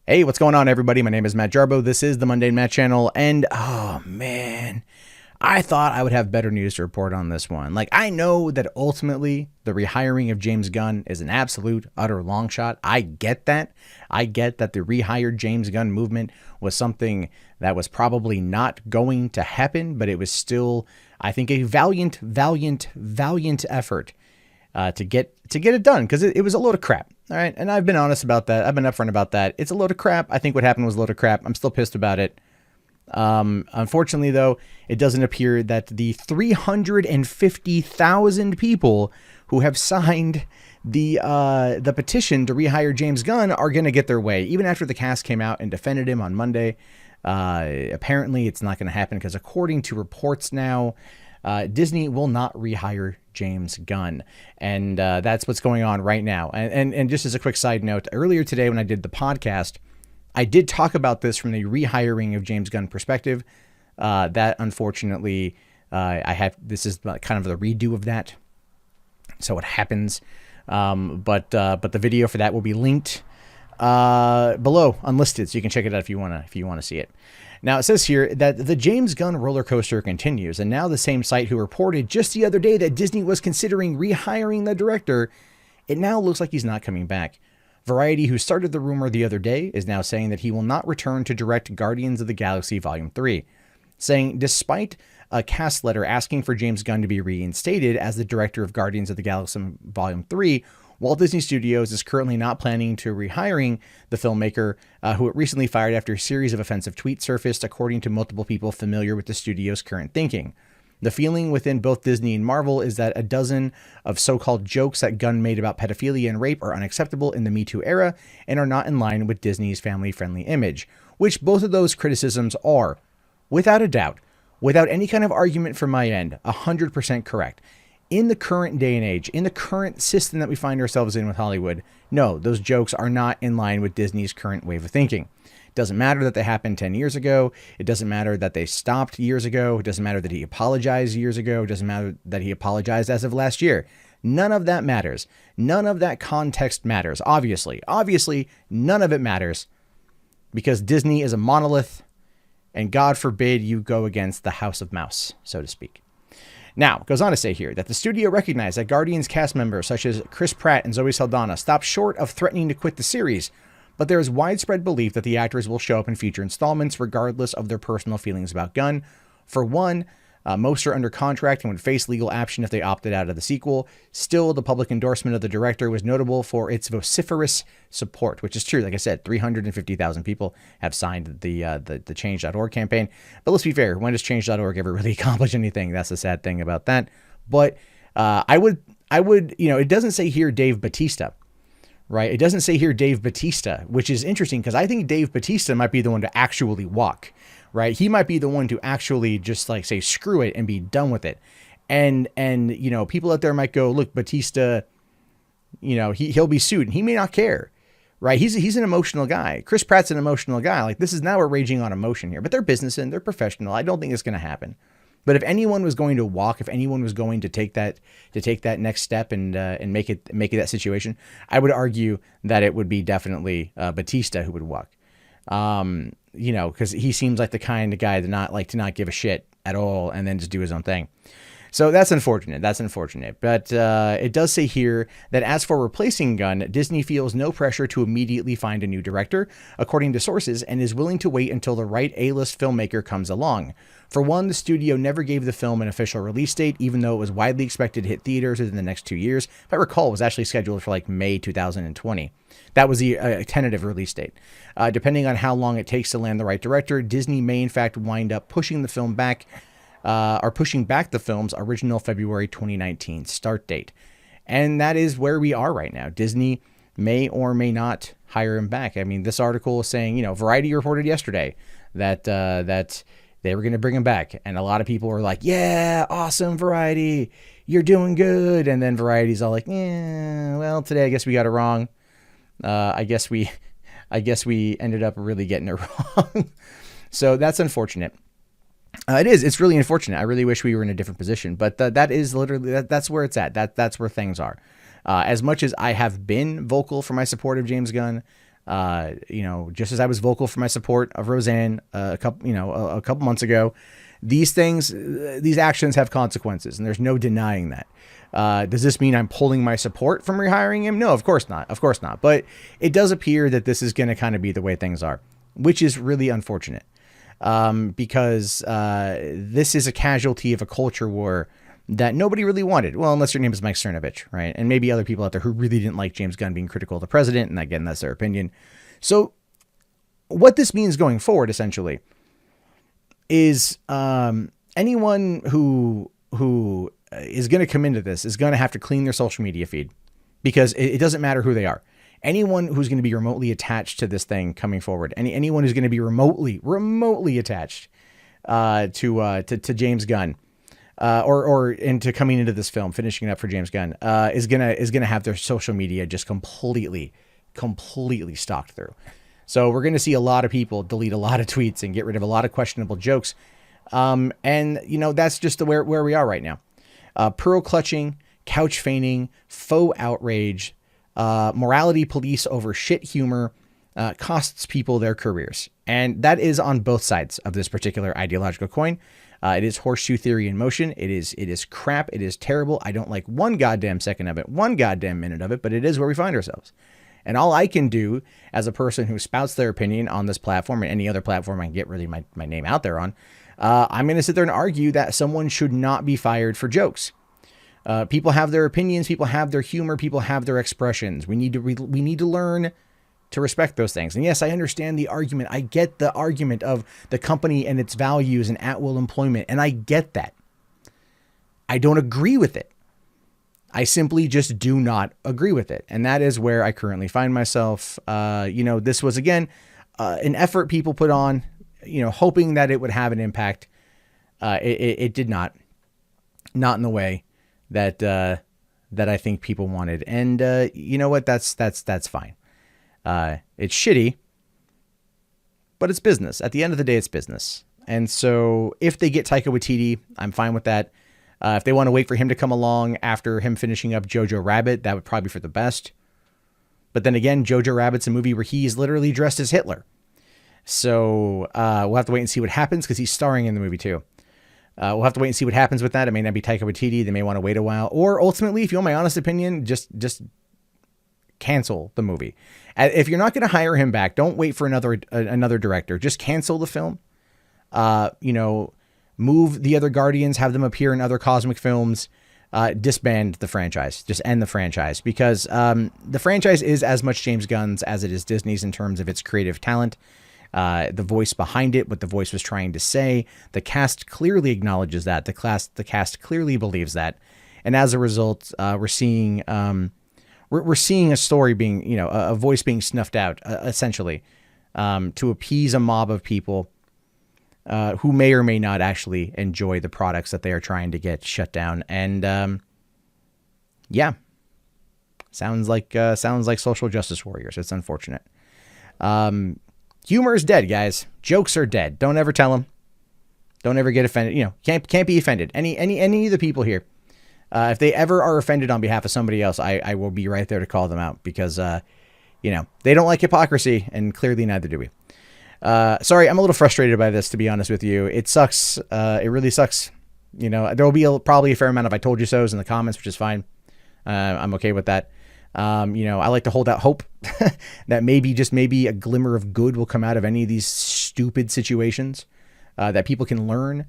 Hey, what's going on, everybody? My name is Matt Jarbo. This is the Mundane Matt channel, and oh man, I thought I would have better news to report on this one. Like, I know that ultimately the rehiring of James Gunn is an absolute, utter long shot. I get that. I get that the rehired James Gunn movement was something that was probably not going to happen, but it was still, I think, a valiant effort to get it done, because it was a load of crap. All right. And I've been honest about that. I've been upfront about that. It's a load of crap. I think what happened was a load of crap. I'm still pissed about it. Unfortunately, though, it doesn't appear that the 350,000 people who have signed the petition to rehire James Gunn are going to get their way, even after the cast came out and defended him on Monday. Apparently, it's not going to happen because, according to reports now, Disney will not rehire James Gunn. And that's what's going on right now. And just as a quick side note, earlier today when I did the podcast, I did talk about this from the rehiring of James Gunn perspective. That unfortunately, this is kind of the redo of that. So it happens. But the video for that will be linked below, unlisted, so you can check it out if you want to see it. Now, it says here that the James Gunn roller coaster continues, and now the same site who reported just the other day that Disney was considering rehiring the director, it now looks like he's not coming back. Variety, who started the rumor the other day, is now saying that he will not return to direct Guardians of the Galaxy Volume 3, saying despite a cast letter asking for James Gunn to be reinstated as the director of Guardians of the Galaxy Volume 3, Walt Disney Studios is currently not planning to rehiring the filmmaker, who it recently fired after a series of offensive tweets surfaced, according to multiple people familiar with the studio's current thinking. The feeling within both Disney and Marvel is that a dozen of so-called jokes that Gunn made about pedophilia and rape are unacceptable in the Me Too era and are not in line with Disney's family-friendly image, which both of those criticisms are, without a doubt, without any kind of argument from my end, 100% correct. In the current day and age, in the current system that we find ourselves in with Hollywood, no, those jokes are not in line with Disney's current wave of thinking. It doesn't matter that they happened 10 years ago. It doesn't matter that they stopped years ago. It doesn't matter that he apologized years ago. It doesn't matter that he apologized as of last year. None of that matters. None of that context matters. Obviously, none of it matters, because Disney is a monolith, and God forbid you go against the House of Mouse, so to speak. Now, it goes on to say here that the studio recognized that Guardians cast members such as Chris Pratt and Zoe Saldana stopped short of threatening to quit the series, but there is widespread belief that the actors will show up in future installments regardless of their personal feelings about Gunn. For one, most are under contract and would face legal action if they opted out of the sequel. Still, the public endorsement of the director was notable for its vociferous support, which is true. Like I said, 350,000 people have signed the Change.org campaign. But let's be fair, when does Change.org ever really accomplish anything? That's the sad thing about that. But I would, it doesn't say here Dave Bautista, right? It doesn't say here Dave Bautista, which is interesting because I think Dave Bautista might be the one to actually walk. Right. He might be the one to actually just like say, screw it and be done with it. And, people out there might go, look, Bautista, he'll be sued and he may not care. Right. He's an emotional guy. Chris Pratt's an emotional guy. Like, this is now we're raging on emotion here, but they're business and they're professional. I don't think it's going to happen. But if anyone was going to walk, if anyone was going to take that next step and make it that situation, I would argue that it would be definitely Bautista who would walk. Because he seems like the kind of guy to not give a shit at all and then just do his own thing. So that's unfortunate. But it does say here that as for replacing Gunn, Disney feels no pressure to immediately find a new director, according to sources, and is willing to wait until the right A-list filmmaker comes along. For one, the studio never gave the film an official release date, even though it was widely expected to hit theaters within the next 2 years. If I recall, it was actually scheduled for May 2020. That was the tentative release date. Depending on how long it takes to land the right director, Disney may in fact wind up pushing the film back, or pushing back the film's original February 2019 start date. And that is where we are right now. Disney may or may not hire him back. I mean, this article is saying, Variety reported yesterday that they were going to bring him back. And a lot of people were like, yeah, awesome, Variety, you're doing good. And then Variety's all like, yeah, well, today I guess we got it wrong. I guess we ended up really getting it wrong. So that's unfortunate. It's really unfortunate. I really wish we were in a different position, but that is literally, that's where it's at. That's where things are. As much as I have been vocal for my support of James Gunn, Just as I was vocal for my support of Roseanne a couple months ago, these actions have consequences, and there's no denying that. Does this mean I'm pulling my support from rehiring him? No, of course not. Of course not. But it does appear that this is going to kind of be the way things are, which is really unfortunate. Because this is a casualty of a culture war that nobody really wanted. Well, unless your name is Mike Cernovich, right? And maybe other people out there who really didn't like James Gunn being critical of the president. And again, that's their opinion. So what this means going forward, essentially, is anyone who is going to come into this is going to have to clean their social media feed, because it doesn't matter who they are. Anyone who's going to be remotely attached to this thing coming forward, anyone who's going to be remotely attached to James Gunn, or into coming into this film, finishing it up for James Gunn, is gonna have their social media just completely stalked through. So we're going to see a lot of people delete a lot of tweets and get rid of a lot of questionable jokes. And that's just where we are right now. Pearl clutching, couch feigning, faux outrage, morality police over shit humor, costs people their careers. And that is on both sides of this particular ideological coin. It is horseshoe theory in motion. It is crap. It is terrible. I don't like one goddamn second of it, one goddamn minute of it, but it is where we find ourselves. And all I can do as a person who spouts their opinion on this platform and any other platform I can get really my name out there on, I'm going to sit there and argue that someone should not be fired for jokes. People have their opinions. People have their humor. People have their expressions. We need to learn to respect those things. And yes, I understand the argument. I get the argument of the company and its values and at-will employment. And I get that. I don't agree with it. I simply just do not agree with it. And that is where I currently find myself. This was, again, an effort people put on, hoping that it would have an impact. It did not. Not in the way that I think people wanted. And you know what? That's fine. It's shitty, but it's business. At the end of the day, it's business. And so if they get Taika Waititi, I'm fine with that. If they want to wait for him to come along after him finishing up Jojo Rabbit, that would probably be for the best. But then again, Jojo Rabbit's a movie where he is literally dressed as Hitler. So we'll have to wait and see what happens, because he's starring in the movie too. We'll have to wait and see what happens with that. It may not be Taika Waititi. They may want to wait a while. Or ultimately, if you want my honest opinion, just cancel the movie. If you're not going to hire him back, don't wait for another director. Just cancel the film. Move the other Guardians, have them appear in other cosmic films, disband the franchise, just end the franchise, because the franchise is as much James Gunn's as it is Disney's in terms of its creative talent, the voice behind it, what the voice was trying to say. The cast clearly acknowledges that. The cast clearly believes that. And as a result, we're seeing a story being, a voice being snuffed out, essentially, to appease a mob of people who may or may not actually enjoy the products that they are trying to get shut down. And sounds like social justice warriors. It's unfortunate. Humor is dead, guys. Jokes are dead. Don't ever tell them. Don't ever get offended. Can't be offended. Any of the people here. If they ever are offended on behalf of somebody else, I will be right there to call them out, because they don't like hypocrisy, and clearly neither do we. Sorry, I'm a little frustrated by this, to be honest with you. It sucks. It really sucks. There will be probably a fair amount of "I told you so's" in the comments, which is fine. I'm okay with that. I like to hold out hope that maybe a glimmer of good will come out of any of these stupid situations, that people can learn,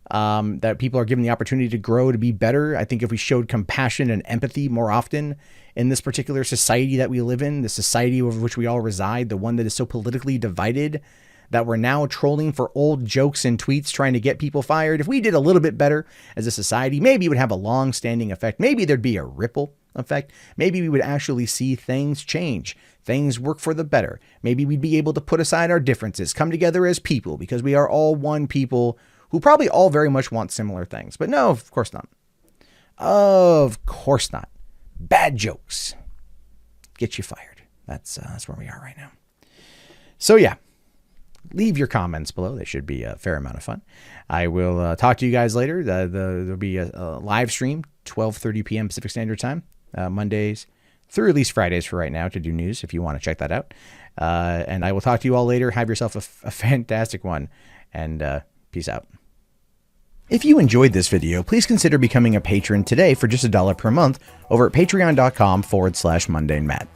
that people are given the opportunity to grow, to be better. I think if we showed compassion and empathy more often in this particular society that we live in, the society over which we all reside, the one that is so politically divided that we're now trolling for old jokes and tweets trying to get people fired. If we did a little bit better as a society, maybe it would have a long-standing effect. Maybe there'd be a ripple effect. Maybe we would actually see things change, things work for the better. Maybe we'd be able to put aside our differences, come together as people, because we are all one people who probably all very much want similar things. But no, of course not. Of course not. Bad jokes get you fired. That's where we are right now. So yeah, leave your comments below. They should be a fair amount of fun. I will talk to you guys later. There'll be a live stream, 12:30 p.m. Pacific Standard Time, Mondays through at least Fridays for right now to do news if you want to check that out. And I will talk to you all later. Have yourself a fantastic one, and peace out. If you enjoyed this video, please consider becoming a patron today for just $1 per month over at patreon.com/mundanematt.